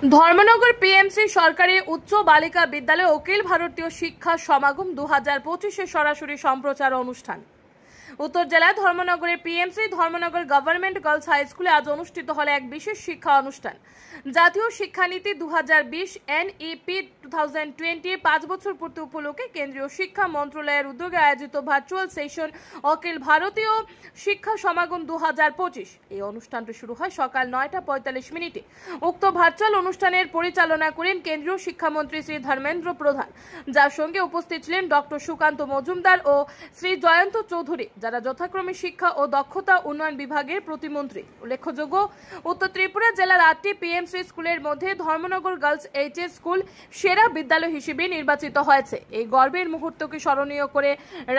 Dharmanagar PMC সরকারি উচ্চ বালিকা বিদ্যালয়ে অখিল ভারতীয় শিক্ষা সমাগম 2025 সরাসরি সম্প্রচার অনুষ্ঠান। উত্তর জেলায় ধর্মনগরের PMC Dharmanagar government girls high স্কুলে আজ অনুষ্ঠিত হল এক বিশেষ শিক্ষা অনুষ্ঠান। জাতীয় শিক্ষানীতি 2020 এনইপি 2020 5 বছর পূর্তি উপলক্ষে কেন্দ্রীয় শিক্ষা মন্ত্রণালয়ের উদ্যোগে আয়োজিত ভার্চুয়াল সেশন অখিল ভারতীয় শিক্ষা সমাগম 2025। এই অনুষ্ঠানটি শুরু হয় সকাল 9:45 মিনিটে। উক্ত ভার্চুয়াল অনুষ্ঠানের পরিচালনা করেন কেন্দ্রীয় শিক্ষামন্ত্রী শ্রী ধর্মেন্দ্র প্রধান, যার সঙ্গে উপস্থিত ছিলেন ডক্টর সুকান্ত মজুমদার ও শ্রী জয়ন্ত চৌধুরী, যারা যথাক্রমে শিক্ষা ও দক্ষতা উন্নয়ন বিভাগের প্রতিমন্ত্রী। উল্লেখযোগ্য, উত্তর ত্রিপুরা জেলার 8টি পিএমসি স্কুলের মধ্যে ধর্মনগর গার্লস এইচএস স্কুল সেরা বিদ্যালয় হিসেবে নির্বাচিত হয়েছে। এই গর্বের মুহূর্তকে স্মরণীয় করে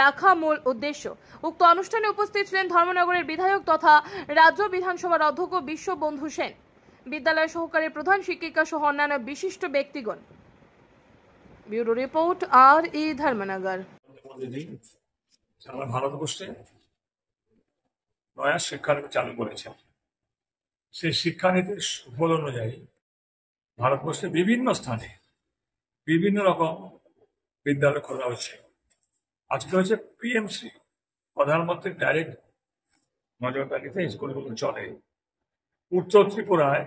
রাখা মূল উদ্দেশ্য। উক্ত অনুষ্ঠানে উপস্থিত ছিলেন ধর্মনগরের বিধায়ক তথা রাজ্য বিধানসভার অধ্যক্ষ বিশ্ববন্ধু সেন, বিদ্যালয়ের সহকারী প্রধান শিক্ষিকা সহ অন্যান্য বিশিষ্ট ব্যক্তিগণ। ব্যুরো রিপোর্ট আর.ই. ধর্মনগর। সারা ভারতবর্ষে নয়া শিক্ষানীতি চালু করেছে। সেই শিক্ষানীতির সুফল অনুযায়ী ভারতবর্ষের বিভিন্ন স্থানে বিভিন্ন রকম বিদ্যালয় খোলা হচ্ছে। আজকে হচ্ছে পিএমসি, প্রধানমন্ত্রীর ডাইরেক্ট নজরদারিতে স্কুলগুলো চলে। উত্তর ত্রিপুরায়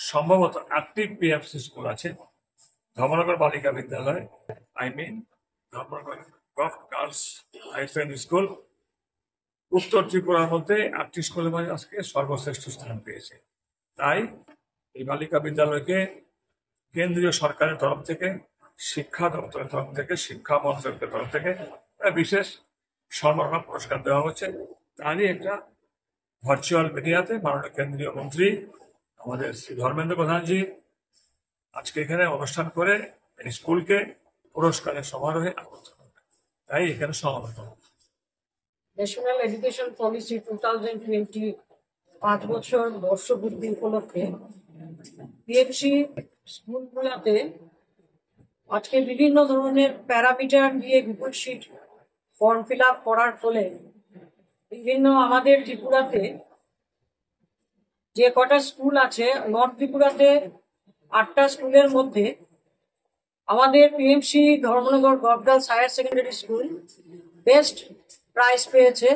সম্ভবত 8টি পিএমসি স্কুল আছে। ধর্মনগর বালিকা বিদ্যালয়, Dharmanagar girls high secondary school উত্তর ত্রিপুরার মধ্যে 8টি স্কুলের মধ্যে আজকে সর্বশ্রেষ্ঠ স্থান পেয়েছে। তাই এই বালিকা বিদ্যালয়কে কেন্দ্রীয় সরকারের তরফ থেকে, শিক্ষা দপ্তরের তরফ থেকে, শিক্ষা মন্ত্রকের তরফ থেকে বিশেষ সম্মাননা পুরস্কার দেওয়া হচ্ছে। তারই একটা ভার্চুয়াল মিডিয়াতে মাননীয় কেন্দ্রীয় মন্ত্রী আমাদের শ্রী ধর্মেন্দ্র প্রধানজি আজকে এখানে অনুষ্ঠান করে এই স্কুলকে পুরস্কারের সমারোহে আবদ্ধ করবে। তাই এখানে সমাবেত। ন্যাশনাল এডুকেশন পলিসি 2020 5 বছর বর্ষপূর্তি উপলক্ষে পিএমসি স্কুলগুলোতে আজকে বিভিন্ন ধরনের প্যারামিটার দিয়ে Google sheet form fill up করার ফলে বিভিন্ন আমাদের ত্রিপুরাতে যে কটা স্কুল আছে, নর্থ ত্রিপুরাতে 8টা স্কুলের মধ্যে আমাদের PMC Dharmanagar girls higher secondary school best prize পেয়েছে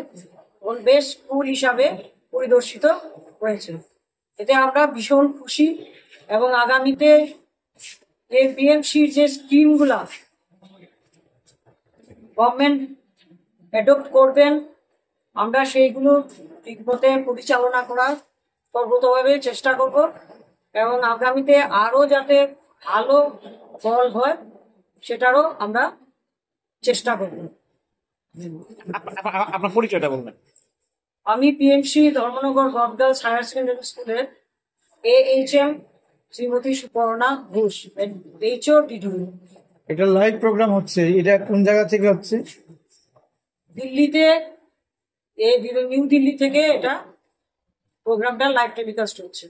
এবং বেস্ট স্কুল হিসাবে পরিদর্শিত হয়েছে। এতে আমরা ভীষণ খুশি এবং আগামীতে এই পিএমসির যে স্কিমগুলা গভর্নমেন্ট অ্যাডপ্ট করবেন, আমরা সেইগুলো ঠিকমতো পরিচালনা করার সর্বতভাবে চেষ্টা করব এবং আগামীতে আরো যাতে ভালো ফল হয় সেটারও আমরা চেষ্টা করব। আপনার পরিচয়টা বলবেন? আমি PMC Dharmanagar girls higher secondary স্কুলের AHM শ্রীমতী সুপর্ণা ঘোষ, HOD। এটা লাইভ প্রোগ্রাম হচ্ছে, এটা কোন জায়গা থেকে হচ্ছে? দিল্লিতে, নিউ দিল্লি থেকে এটা প্রোগ্রামটা লাইভ টেলিকাস্ট হচ্ছে।